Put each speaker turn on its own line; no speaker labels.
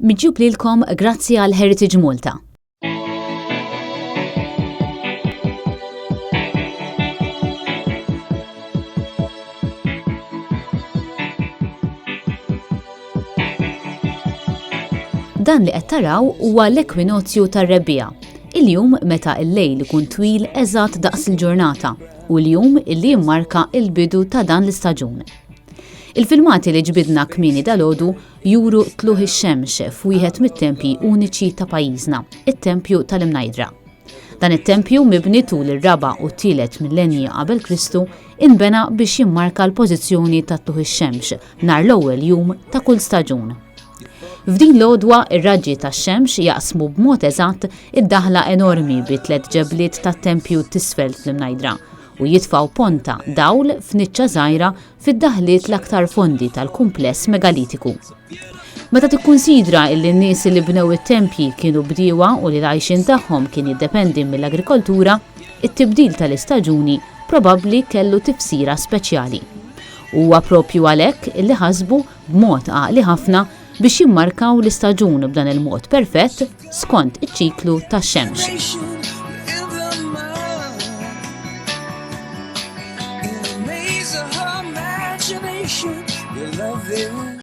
Miġjub lilkom grazzi għal Heritage Malta. Dan li qed taraw huwa l-ekwinozju tar-rebbieqa, il-jum meta l-lejl ikun twil eżatt daqs il-ġurnata u l-jum illi jimmarka l-bidu ta' dan l-istaġun. Il-filmati li ġbidna kmieni dalgħodu juru tluħ ix-xemx f'wieħed mit-tempji uniċi ta' pajjiżna, it-Tempju tal-Imnajdra. Dan it-tempju mibni tul ir-raba' u t-tielet millenji qabel Kristu inbena biex jimmarka l-pożizzjoni ta' tluħ ix-xemx nhar l-ewwel jum ta' kull staġun. F'din l-għodwa ir-raġġi tax-xemx jaqsmu b'mod eżatt id-daħla enormi bi 3 ġebliet tat-tempju t'isfel fl-Imnajdra u jitfgħu ponta dawl f'niċċa żgħira fid-daħliet l-aktar fondi tal-kumpless megalitiku. Meta tikkunsidra li n-nies li bnew it-tempji kienu bdiewa u li l-għajxin tagħhom kien jiddependi mill-agrikoltura, it-tibdil tal-istaġuni probabbli kellu tifsira speċjali. Huwa proprju għalhekk illi ħasbu b'mod għaqli ħafna biex jimmarkaw l-istaġun b'dan il-mod perfett skont iċ-ċiklu tax-xemx.